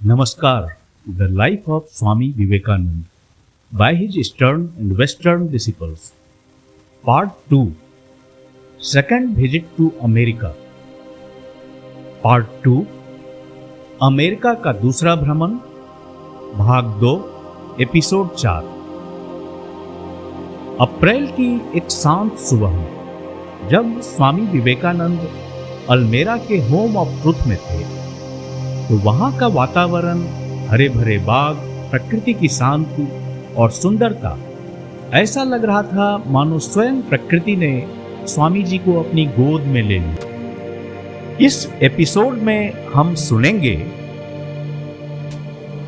Namaskar, the life of Swami Vivekananda by his Eastern and Western disciples. Part 2. Second visit to America. Part 2. America का दूसरा भ्रमण, भाग 2, episode 4। अप्रैल की एक शांत सुबह में जब स्वामी विवेकानंद अल्मेरा के होम ऑफ ट्रुथ में थे तो वहां का वातावरण, हरे भरे बाग, प्रकृति की शांति और सुंदरता ऐसा लग रहा था मानो स्वयं प्रकृति ने स्वामी जी को अपनी गोद में ले लिया। इस एपिसोड में हम सुनेंगे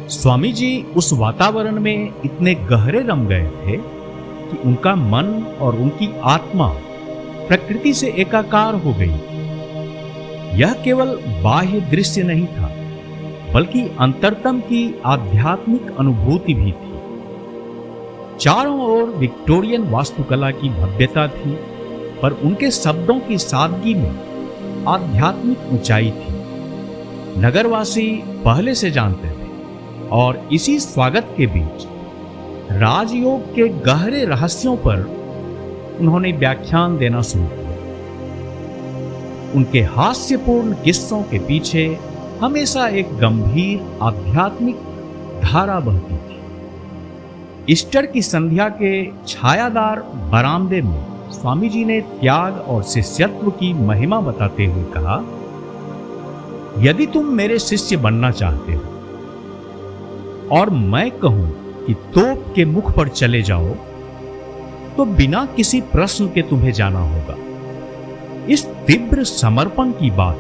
स्वामी जी उस वातावरण में इतने गहरे रम गए थे कि उनका मन और उनकी आत्मा प्रकृति से एकाकार हो गई। यह केवल बाह्य दृश्य नहीं था बल्कि अंतरतम की आध्यात्मिक अनुभूति भी थी। चारों ओर विक्टोरियन वास्तुकला की भव्यता थी, पर उनके शब्दों की सादगी में आध्यात्मिक ऊंचाई थी। नगरवासी पहले से जानते थे और इसी स्वागत के बीच राजयोग के गहरे रहस्यों पर उन्होंने व्याख्यान देना शुरू किया। उनके हास्यपूर्ण किस्सों के पीछे हमेशा एक गंभीर आध्यात्मिक धारा बहती थी। ईस्टर की संध्या के छायादार बरामदे में स्वामी जी ने त्याग और शिष्यत्व की महिमा बताते हुए कहा, यदि तुम मेरे शिष्य बनना चाहते हो और मैं कहूं कि तोप के मुख पर चले जाओ तो बिना किसी प्रश्न के तुम्हें जाना होगा। इस तीव्र समर्पण की बात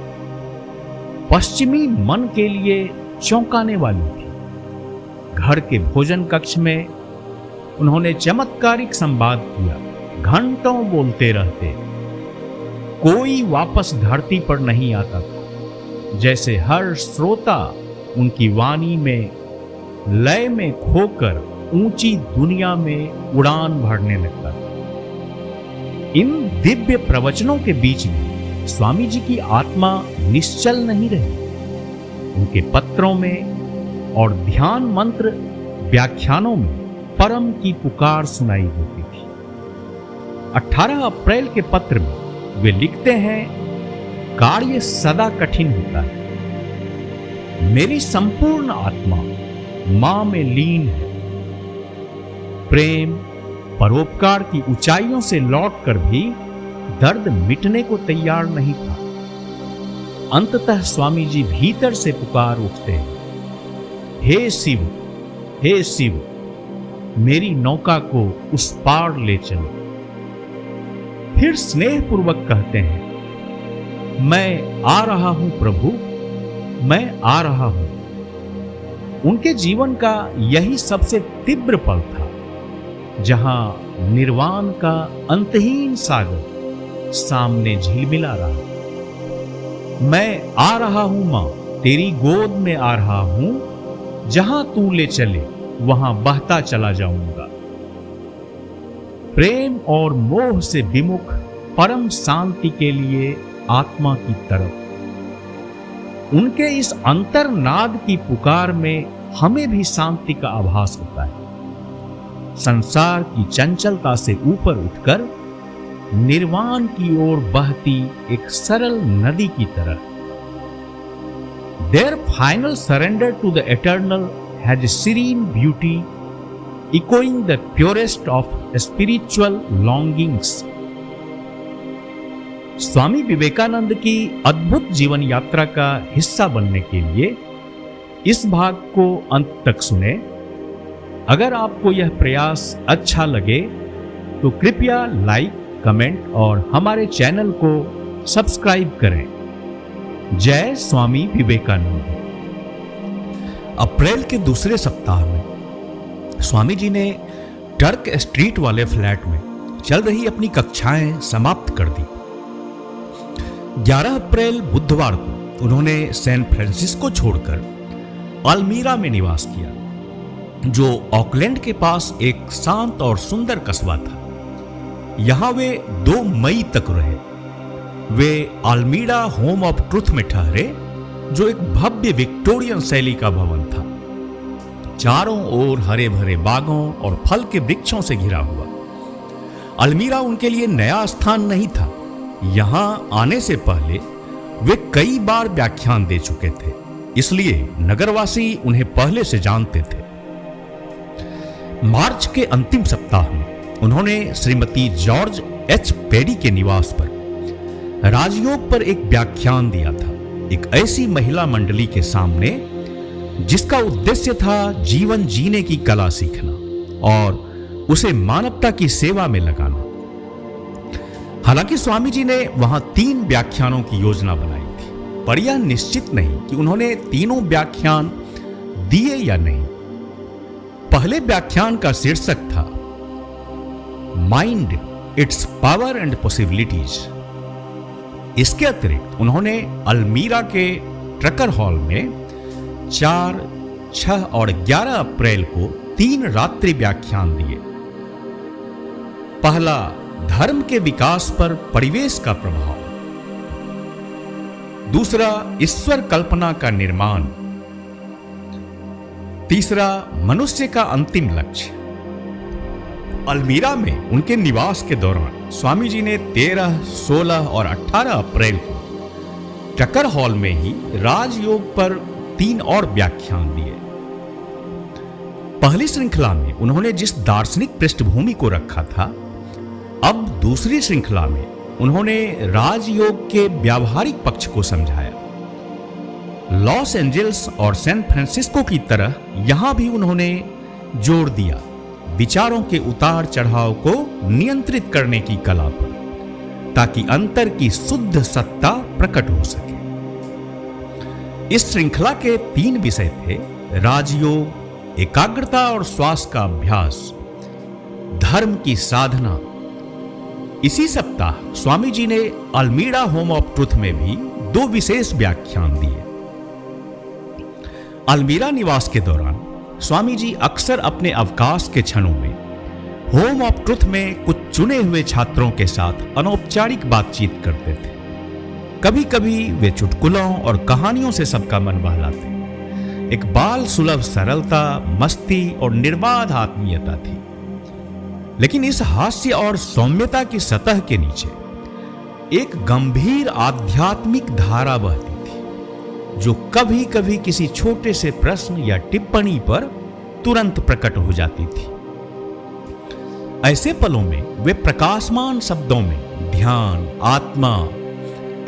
पश्चिमी मन के लिए चौंकाने वाली थी। घर के भोजन कक्ष में उन्होंने चमत्कारिक संवाद किया। घंटों बोलते रहते, कोई वापस धरती पर नहीं आता था। जैसे हर श्रोता उनकी वाणी में लय में खोकर ऊंची दुनिया में उड़ान भरने लगता था। इन दिव्य प्रवचनों के बीच में स्वामी जी की आत्मा निश्चल नहीं रही। उनके पत्रों में और ध्यान मंत्र व्याख्यानों में परम की पुकार सुनाई देती थी। 18 अप्रैल के पत्र में वे लिखते हैं, कार्य सदा कठिन होता है। मेरी संपूर्ण आत्मा मां में लीन है। प्रेम, परोपकार की ऊंचाइयों से लौटकर भी दर्द मिटने को तैयार नहीं था। अंततः स्वामी जी भीतर से पुकार उठते हैं, हे शिव, हे शिव, मेरी नौका को उस पार ले चलो। फिर स्नेहपूर्वक कहते हैं, मैं आ रहा हूं प्रभु, मैं आ रहा हूं। उनके जीवन का यही सबसे तीव्र पल था जहां निर्वाण का अंतहीन सागर सामने झिलमिला रहा। मैं आ रहा हूं मां, तेरी गोद में आ रहा हूं। जहां तू ले चले वहां बहता चला जाऊंगा। प्रेम और मोह से विमुख परम शांति के लिए आत्मा की तरफ। उनके इस अंतर्नाद की पुकार में हमें भी शांति का आभास होता है। संसार की चंचलता से ऊपर उठकर निर्वाण की ओर बहती एक सरल नदी की तरह। Their final surrender to the eternal has a serene beauty, echoing the purest of spiritual longings. Swami Vivekananda की अद्भुत जीवन यात्रा का हिस्सा बनने के लिए इस भाग को अंत तक सुने। अगर आपको यह प्रयास अच्छा लगे तो कृपया लाइक, कमेंट और हमारे चैनल को सब्सक्राइब करें। जय स्वामी विवेकानंद। अप्रैल के दूसरे सप्ताह में स्वामी जी ने टर्क स्ट्रीट वाले फ्लैट में चल रही अपनी कक्षाएं समाप्त कर दी। 11 अप्रैल बुधवार को उन्होंने सैन फ्रांसिस्को छोड़कर अल्मीरा में निवास किया, जो ऑकलैंड के पास एक शांत और सुंदर कस्बा था। यहां वे 2 मई तक रहे। वे अल्मीरा होम ऑफ ट्रुथ में ठहरे जो एक भव्य विक्टोरियन शैली का भवन था, चारों ओर हरे भरे बागों और फल के वृक्षों से घिरा हुआ। अल्मीरा उनके लिए नया स्थान नहीं था। यहां आने से पहले वे कई बार व्याख्यान दे चुके थे, इसलिए नगरवासी उन्हें पहले से जानते थे। मार्च के अंतिम सप्ताह में उन्होंने श्रीमती जॉर्ज एच पेडी के निवास पर राजयोग पर एक व्याख्यान दिया था, एक ऐसी महिला मंडली के सामने जिसका उद्देश्य था जीवन जीने की कला सीखना और उसे मानवता की सेवा में लगाना। हालांकि स्वामी जी ने वहां 3 व्याख्यानों की योजना बनाई थी, पर यह निश्चित नहीं कि उन्होंने तीनों व्याख्यान दिए या नहीं। पहले व्याख्यान का शीर्षक था mind, it's power and possibilities. इसके अतिरिक्त उन्होंने अल्मीरा के ट्रकर हॉल में 4, 6 और 11 अप्रैल को 3 रात्रि व्याख्यान दिए। पहला, धर्म के विकास पर परिवेश का प्रभाव। दूसरा, ईश्वर कल्पना का निर्माण। तीसरा, मनुष्य का अंतिम लक्ष्य। अल्मीरा में उनके निवास के दौरान स्वामी जी ने 13, 16 और 18 अप्रैल को ट्रकर हॉल में ही राजयोग पर 3 और व्याख्यान दिए। पहली श्रृंखला में उन्होंने जिस दार्शनिक पृष्ठभूमि को रखा था, अब दूसरी श्रृंखला में उन्होंने राजयोग के व्यावहारिक पक्ष को समझाया। लॉस एंजल्स और सैन फ्रांसिस्को की तरह यहां भी उन्होंने जोर दिया विचारों के उतार चढ़ाव को नियंत्रित करने की कला पर, ताकि अंतर की शुद्ध सत्ता प्रकट हो सके। इस श्रृंखला के 3 विषय थे राजयोग, एकाग्रता और श्वास का अभ्यास, धर्म की साधना। इसी सप्ताह स्वामी जी ने अल्मीरा होम ऑफ ट्रुथ में भी 2 विशेष व्याख्यान दिए। अल्मीरा निवास के दौरान स्वामी जी अक्सर अपने अवकाश के क्षणों में होम ऑफ ट्रुथ में कुछ चुने हुए छात्रों के साथ अनौपचारिक बातचीत करते थे। कभी कभी वे चुटकुलों और कहानियों से सबका मन बहलाते। एक बाल सुलभ सरलता, मस्ती और निर्बाध आत्मीयता थी। लेकिन इस हास्य और सौम्यता की सतह के नीचे एक गंभीर आध्यात्मिक धारा बहती थी, जो कभी कभी किसी छोटे से प्रश्न या टिप्पणी पर तुरंत प्रकट हो जाती थी। ऐसे पलों में वे प्रकाशमान शब्दों में ध्यान, आत्मा,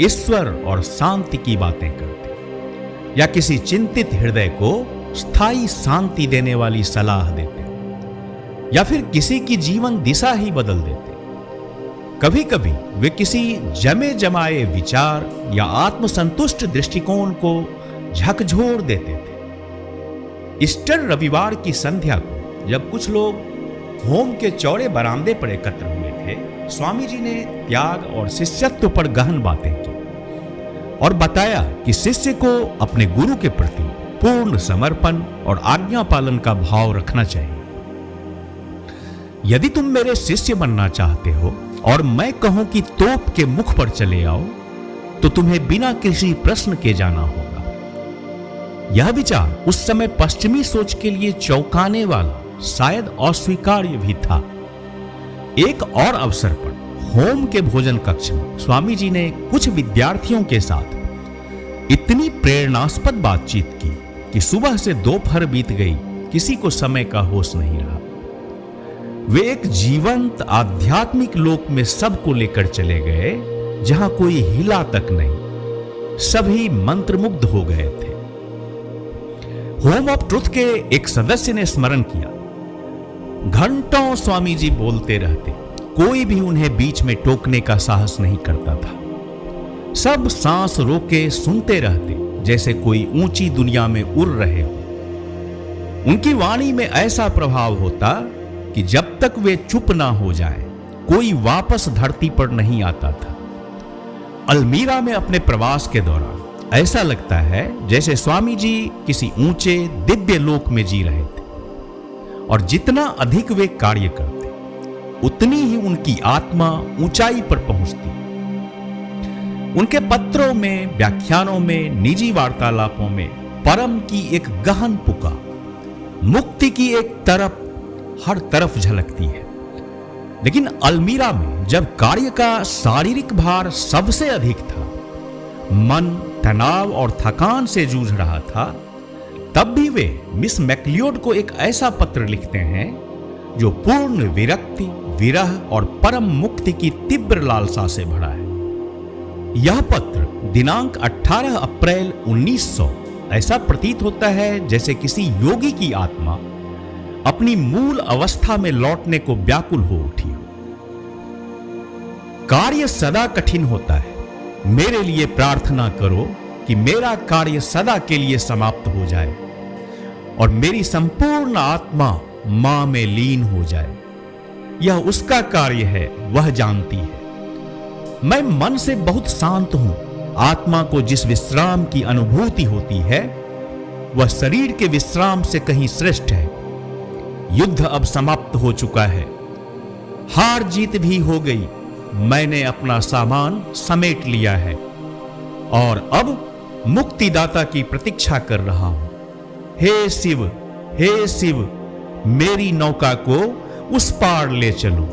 ईश्वर और शांति की बातें करते, या किसी चिंतित हृदय को स्थायी शांति देने वाली सलाह देते, या फिर किसी की जीवन दिशा ही बदल देते। कभी कभी वे किसी जमे जमाए विचार या आत्मसंतुष्ट दृष्टिकोण को झकझोर देते थे। ईस्टर रविवार की संध्या को जब कुछ लोग होम के चौड़े बरामदे पर एकत्र हुए थे, स्वामी जी ने त्याग और शिष्यत्व पर गहन बातें की और बताया कि शिष्य को अपने गुरु के प्रति पूर्ण समर्पण और आज्ञा पालन का भाव रखना चाहिए। यदि तुम मेरे शिष्य बनना चाहते हो और मैं कहूं कि तोप के मुख पर चले आओ, तो तुम्हें बिना किसी प्रश्न के जाना होगा। यह विचार उस समय पश्चिमी सोच के लिए चौंकाने वाला, शायद अस्वीकार्य भी था। एक और अवसर पर होम के भोजन कक्ष में स्वामी जी ने कुछ विद्यार्थियों के साथ इतनी प्रेरणास्पद बातचीत की कि सुबह से दोपहर बीत गई, किसी को समय का होश नहीं रहा। वे एक जीवंत आध्यात्मिक लोक में सबको लेकर चले गए, जहां कोई हिला तक नहीं। सभी मंत्रमुग्ध हो गए थे। होम ऑफ ट्रुथ के एक सदस्य ने स्मरण किया, घंटों स्वामी जी बोलते रहते, कोई भी उन्हें बीच में टोकने का साहस नहीं करता था। सब सांस रोके सुनते रहते, जैसे कोई ऊंची दुनिया में उड़ रहे हो। उनकी वाणी में ऐसा प्रभाव होता कि जब तक वे चुप ना हो जाएं, कोई वापस धरती पर नहीं आता था। अल्मीरा में अपने प्रवास के दौरान ऐसा लगता है जैसे स्वामी जी किसी ऊंचे दिव्य लोक में जी रहे थे, और जितना अधिक वे कार्य करते, उतनी ही उनकी आत्मा ऊंचाई पर पहुंचती। उनके पत्रों में, व्याख्यानों में, निजी वार्तालापों में परम की एक गहन पुकार, मुक्ति की एक तरफ हर तरफ झलकती है। लेकिन अल्मीरा में जब कार्य का शारीरिक भार सबसे अधिक था, मन तनाव और थकान से जूझ रहा था, तब भी वे मिस मैक्लियोड को एक ऐसा पत्र लिखते हैं जो पूर्ण विरक्ति, विरह और परम मुक्ति की तीव्र लालसा से भरा है। यह पत्र दिनांक 18 अप्रैल 1900 ऐसा प्रतीत होता है जैसे किसी योगी की आत्मा अपनी मूल अवस्था में लौटने को व्याकुल हो उठी हो। कार्य सदा कठिन होता है। मेरे लिए प्रार्थना करो कि मेरा कार्य सदा के लिए समाप्त हो जाए और मेरी संपूर्ण आत्मा मां में लीन हो जाए। यह उसका कार्य है, वह जानती है। मैं मन से बहुत शांत हूं। आत्मा को जिस विश्राम की अनुभूति होती है, वह शरीर के विश्राम से कहीं श्रेष्ठ है। युद्ध अब समाप्त हो चुका है, हार जीत भी हो गई। मैंने अपना सामान समेट लिया है और अब मुक्तिदाता की प्रतीक्षा कर रहा हूं। हे शिव, मेरी नौका को उस पार ले चलो।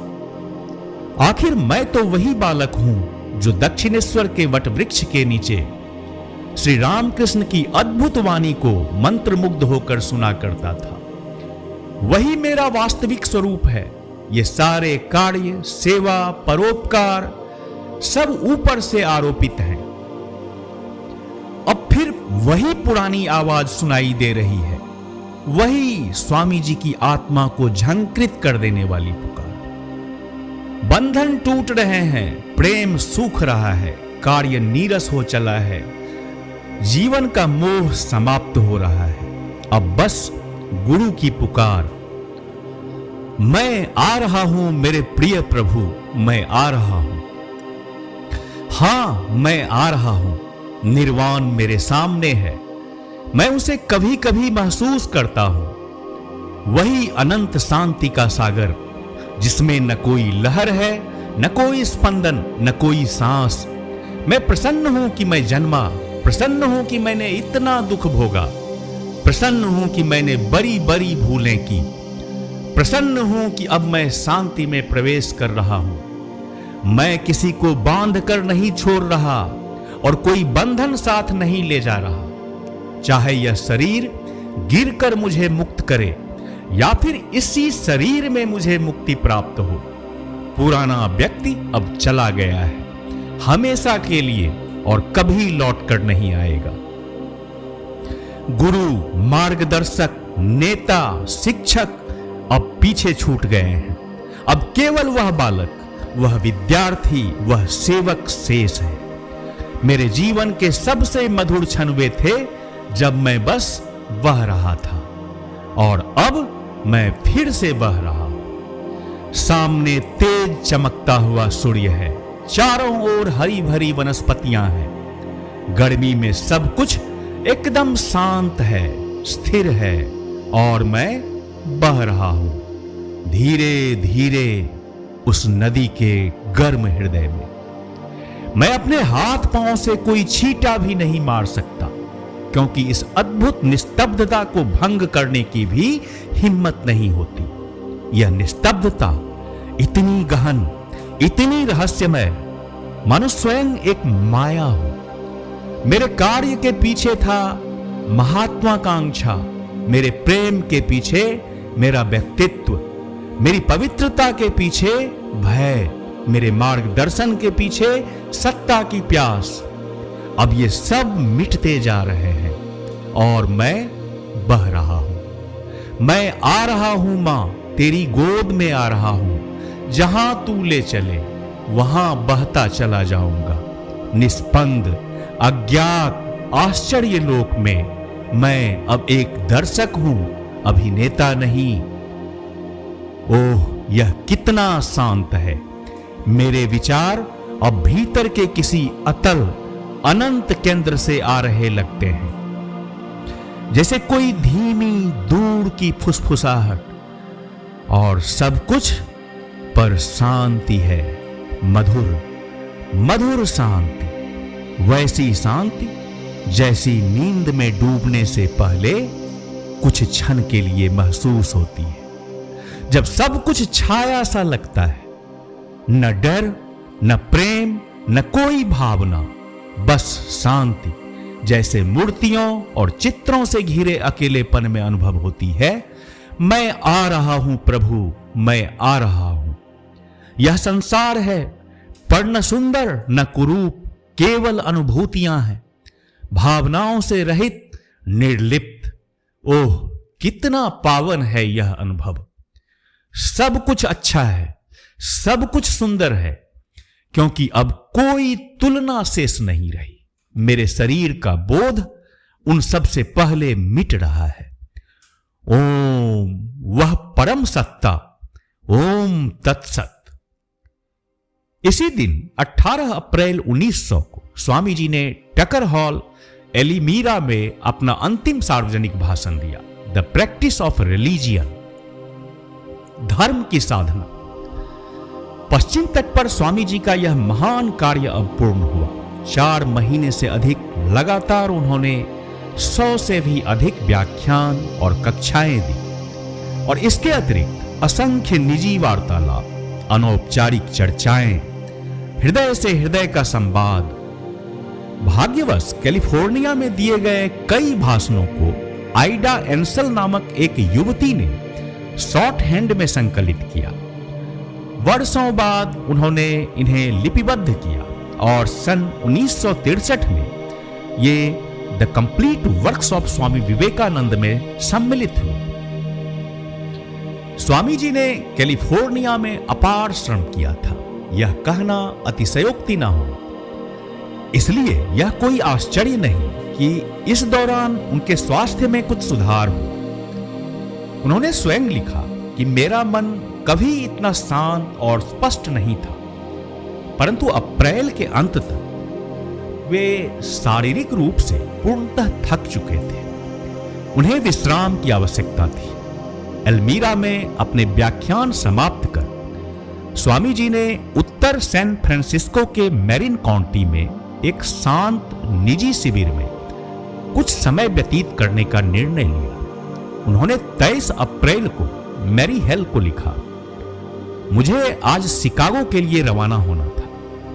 आखिर मैं तो वही बालक हूं जो दक्षिणेश्वर के वटवृक्ष के नीचे श्री रामकृष्ण की अद्भुत वाणी को मंत्रमुग्ध होकर सुना करता था। वही मेरा वास्तविक स्वरूप है। ये सारे कार्य, सेवा, परोपकार सब ऊपर से आरोपित हैं। अब फिर वही पुरानी आवाज सुनाई दे रही है, वही स्वामी जी की आत्मा को झंकृत कर देने वाली पुकार। बंधन टूट रहे हैं, प्रेम सूख रहा है, कार्य नीरस हो चला है, जीवन का मोह समाप्त हो रहा है। अब बस गुरु की पुकार, मैं आ रहा हूं मेरे प्रिय प्रभु, मैं आ रहा हूं। हां, मैं आ रहा हूं। निर्वाण मेरे सामने है, मैं उसे कभी कभी महसूस करता हूं। वही अनंत शांति का सागर जिसमें न कोई लहर है, न कोई स्पंदन, न कोई सांस। मैं प्रसन्न हूं कि मैं जन्मा, प्रसन्न हूं कि मैंने इतना दुख भोगा, प्रसन्न हूं कि मैंने बड़ी बड़ी भूलें की, प्रसन्न हूं कि अब मैं शांति में प्रवेश कर रहा हूं। मैं किसी को बांध कर नहीं छोड़ रहा और कोई बंधन साथ नहीं ले जा रहा। चाहे यह शरीर गिरकर मुझे मुक्त करे या फिर इसी शरीर में मुझे मुक्ति प्राप्त हो, पुराना व्यक्ति अब चला गया है हमेशा के लिए और कभी लौट कर नहीं आएगा। गुरु, मार्गदर्शक, नेता, शिक्षक अब पीछे छूट गए हैं। अब केवल वह बालक, वह विद्यार्थी, वह सेवक शेष है। मेरे जीवन के सबसे मधुर क्षण वे थे जब मैं बस बह रहा था और अब मैं फिर से बह रहा हूं। सामने तेज चमकता हुआ सूर्य है, चारों ओर हरी भरी वनस्पतियां हैं। गर्मी में सब कुछ एकदम शांत है, स्थिर है और मैं बह रहा हूं धीरे धीरे उस नदी के गर्म हृदय में। मैं अपने हाथ पांव से कोई छींटा भी नहीं मार सकता, क्योंकि इस अद्भुत निस्तब्धता को भंग करने की भी हिम्मत नहीं होती। यह निस्तब्धता इतनी गहन, इतनी रहस्यमय, मानो स्वयं एक माया हो। मेरे कार्य के पीछे था महात्वाकांक्षा, मेरे प्रेम के पीछे मेरा व्यक्तित्व, मेरी पवित्रता के पीछे भय, मेरे मार्गदर्शन के पीछे सत्ता की प्यास। अब ये सब मिटते जा रहे हैं और मैं बह रहा हूं। मैं आ रहा हूं मां, तेरी गोद में आ रहा हूं। जहां तू ले चले वहां बहता चला जाऊंगा। निस्पंद, अज्ञात, आश्चर्य लोक में मैं अब एक दर्शक हूं, अभिनेता नहीं। ओह, यह कितना शांत है। मेरे विचार अब भीतर के किसी अतल अनंत केंद्र से आ रहे लगते हैं, जैसे कोई धीमी दूर की फुसफुसाहट, और सब कुछ पर शांति है, मधुर मधुर शांति। वैसी शांति जैसी नींद में डूबने से पहले कुछ क्षण के लिए महसूस होती है, जब सब कुछ छाया सा लगता है, न डर, न प्रेम, न कोई भावना, बस शांति जैसे मूर्तियों और चित्रों से घिरे अकेलेपन में अनुभव होती है। मैं आ रहा हूं प्रभु, मैं आ रहा हूं। यह संसार है, पर न सुंदर न कुरूप, केवल अनुभूतियां हैं, भावनाओं से रहित, निर्लिप्त। ओह कितना पावन है यह अनुभव। सब कुछ अच्छा है, सब कुछ सुंदर है, क्योंकि अब कोई तुलना शेष नहीं रही। मेरे शरीर का बोध उन सब से पहले मिट रहा है। ओम वह परम सत्ता, ओम तत्सत। इसी दिन 18 अप्रैल 1900 को स्वामी जी ने टकर हॉल, एलिमीरा में अपना अंतिम सार्वजनिक भाषण दिया। द प्रैक्टिस ऑफ रिलीजियन, धर्म की साधना। पश्चिम तट पर स्वामी जी का यह महान कार्य अब पूर्ण हुआ। 4 महीने से अधिक लगातार उन्होंने 100 से भी अधिक व्याख्यान और कक्षाएं दी, और इसके अतिरिक्त असंख्य निजी वार्तालाप, अनौपचारिक चर्चाएं, हृदय से हृदय का संवाद। भाग्यवश कैलिफोर्निया में दिए गए कई भाषणों को आइडा एंसल नामक एक युवती ने शॉर्ट हैंड में संकलित किया। वर्षों बाद उन्होंने इन्हें लिपिबद्ध किया और सन 1963 में ये the complete works of Swami Vivekananda में सम्मिलित हुए। स्वामी जी ने कैलिफोर्निया में अपार श्रम किया था, यह कहना अतिशयोक्ति न हो। इसलिए यह कोई आश्चर्य नहीं कि इस दौरान उनके स्वास्थ्य में कुछ सुधार हुआ। उन्होंने स्वयं लिखा कि मेरा मन कभी इतना शांत और स्पष्ट नहीं था, परंतु अप्रैल के अंत तक वे शारीरिक रूप से पूर्णतः थक चुके थे। उन्हें विश्राम की आवश्यकता थी। एल्मीरा में अपने व्याख्यान समाप्त कर स्वामी जी ने उत्तर सैन फ्रांसिस्को के मैरिन काउंटी में एक शांत निजी शिविर में कुछ समय व्यतीत करने का निर्णय लिया। उन्होंने 23 अप्रैल को मैरी हेल को लिखा, मुझे आज शिकागो के लिए रवाना होना था,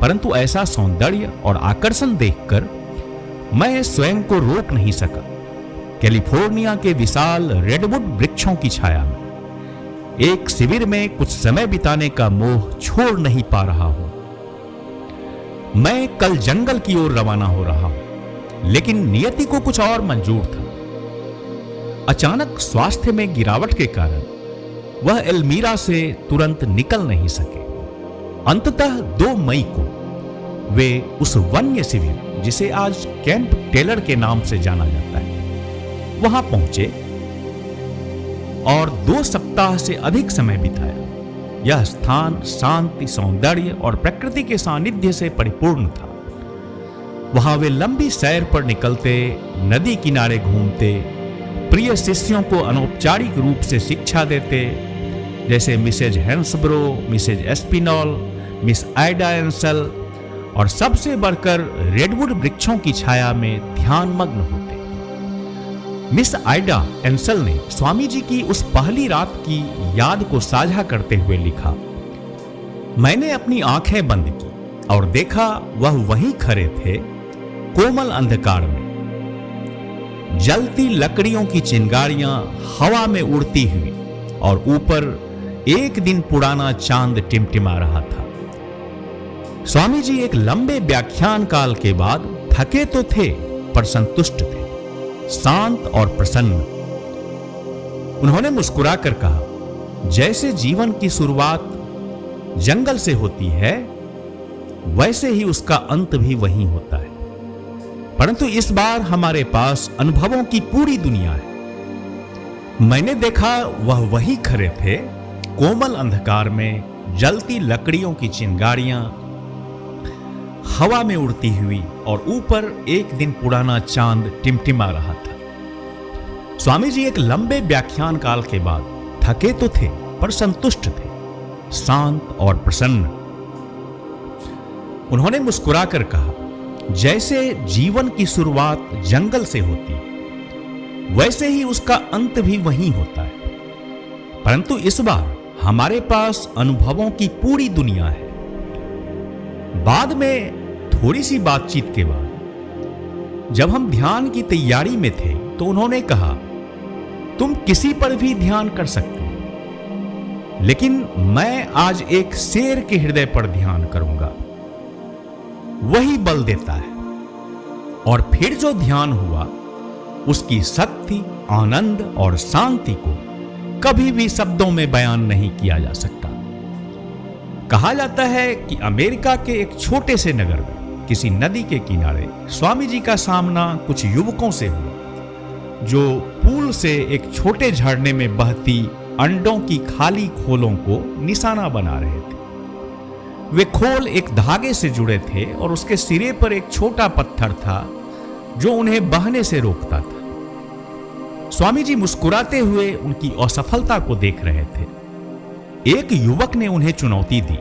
परंतु ऐसा सौंदर्य और आकर्षण देखकर मैं स्वयं को रोक नहीं सका। कैलिफोर्निया के विशाल रेडवुड वृक्षों की छाया में एक शिविर में कुछ समय बिताने का मोह छोड़ नहीं पा रहा हूं। मैं कल जंगल की ओर रवाना हो रहा हूं, लेकिन नियति को कुछ और मंजूर था। अचानक स्वास्थ्य में गिरावट के कारण वह एल्मीरा से तुरंत निकल नहीं सके। अंततः 2 मई को वे उस वन्य शिविर, जिसे आज कैंप टेलर के नाम से जाना जाता है, वहां पहुंचे और 2 सप्ताह से अधिक समय बिताया। यह स्थान शांति, सौंदर्य और प्रकृति के सानिध्य से परिपूर्ण था। वहां वे लंबी सैर पर निकलते, नदी किनारे घूमते, प्रिय शिष्यों को अनौपचारिक रूप से शिक्षा देते, जैसे Mrs Hensbrow, Mrs Aspinall, Miss Ida Ansell, और सबसे बढ़कर रेडवुड वृक्षों की छाया में ध्यानमग्न होते। मिस आइडा एंसल ने स्वामी जी की उस पहली रात की याद को साझा करते हुए लिखा, मैंने अपनी आंखें बंद की और देखा वह वहीं खड़े थे, कोमल अंधकार में। जलती लकड़ियों की चिंगारियां हवा में उड़ती हुई और ऊपर एक दिन पुराना चांद टिमटिमा रहा था। स्वामी जी एक लंबे व्याख्यान काल के बाद थके तो थे, पर संतुष्ट थे, शांत और प्रसन्न। उन्होंने मुस्कुराकर कहा, जैसे जीवन की शुरुआत जंगल से होती है, वैसे ही उसका अंत भी वहीं होता है, परंतु इस बार हमारे पास अनुभवों की पूरी दुनिया है। मैंने देखा वह वहीं खड़े थे, कोमल अंधकार में, जलती लकड़ियों की चिंगारियां हवा में उड़ती हुई और ऊपर एक दिन पुराना चांद टिमटिमा रहा था। स्वामी जी एक लंबे व्याख्यान काल के बाद थके तो थे, पर संतुष्ट थे, शांत और प्रसन्न। उन्होंने मुस्कुराकर कहा, जैसे जीवन की शुरुआत जंगल से होती है, वैसे ही उसका अंत भी वहीं होता है। परंतु इस बार हमारे पास अनुभवों की पूरी दुनिया है। बाद में थोड़ी सी बातचीत के बाद जब हम ध्यान की तैयारी में थे तो उन्होंने कहा, तुम किसी पर भी ध्यान कर सकते हो, लेकिन मैं आज एक शेर के हृदय पर ध्यान करूंगा, वही बल देता है। और फिर जो ध्यान हुआ उसकी शक्ति, आनंद और शांति को कभी भी शब्दों में बयान नहीं किया जा सकता। कहा जाता है कि अमेरिका के एक छोटे से नगर में किसी नदी के किनारे स्वामी जी का सामना कुछ युवकों से हुआ जो पुल से एक छोटे झरने में बहती अंडों की खाली खोलों को निशाना बना रहे थे। वे खोल एक धागे से जुड़े थे और उसके सिरे पर एक छोटा पत्थर था जो उन्हें बहने से रोकता था। स्वामी जी मुस्कुराते हुए उनकी असफलता को देख रहे थे। एक युवक ने उन्हें चुनौती दी,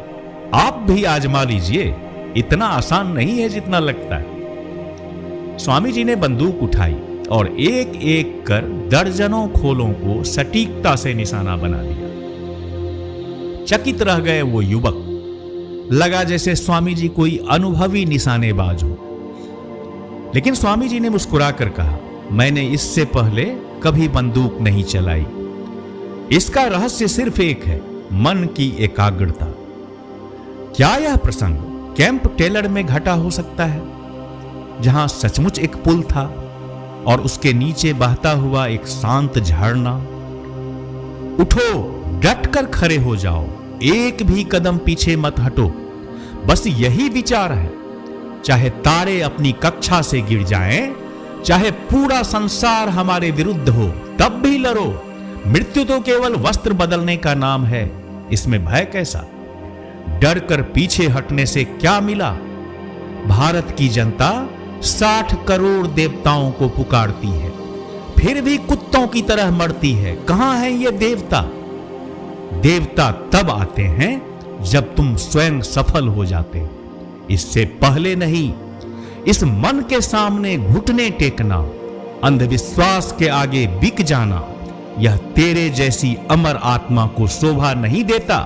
आप भी आजमा लीजिए, इतना आसान नहीं है जितना लगता है। स्वामी जी ने बंदूक उठाई और एक एक कर दर्जनों खोलों को सटीकता से निशाना बना दिया। चकित रह गए वो युवक। लगा जैसे स्वामी जी कोई अनुभवी निशानेबाज हो। लेकिन स्वामी जी ने मुस्कुराकर कहा, मैंने इससे पहले कभी बंदूक नहीं चलाई। इसका रहस्य सिर्फ एक है, मन की एकाग्रता। क्या यह प्रसंग कैंप टेलर में घटा हो सकता है, जहां सचमुच एक पुल था और उसके नीचे बहता हुआ एक शांत झरना? उठो, डटकर खड़े हो जाओ, एक भी कदम पीछे मत हटो। बस यही विचार है। चाहे तारे अपनी कक्षा से गिर जाएं, चाहे पूरा संसार हमारे विरुद्ध हो, तब भी लड़ो। मृत्यु तो केवल वस्त्र बदलने का नाम है, इसमें भय कैसा? डर कर पीछे हटने से क्या मिला? भारत की जनता 60 करोड़ देवताओं को पुकारती है, फिर भी कुत्तों की तरह मरती है। कहां है ये देवता? देवता तब आते हैं जब तुम स्वयं सफल हो जाते हो, इससे पहले नहीं। इस मन के सामने घुटने टेकना, अंधविश्वास के आगे बिक जाना, यह तेरे जैसी अमर आत्मा को शोभा नहीं देता।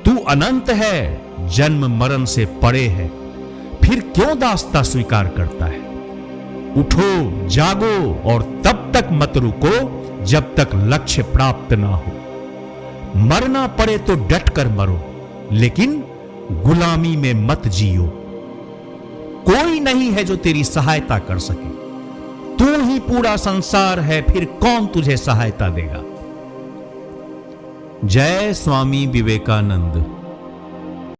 तू अनंत है, जन्म मरण से परे है, फिर क्यों दास्ता स्वीकार करता है? उठो, जागो और तब तक मत रुको जब तक लक्ष्य प्राप्त ना हो। मरना पड़े तो डट कर मरो, लेकिन गुलामी में मत जियो। कोई नहीं है जो तेरी सहायता कर सके। तू ही पूरा संसार है, फिर कौन तुझे सहायता देगा? जय स्वामी विवेकानंद।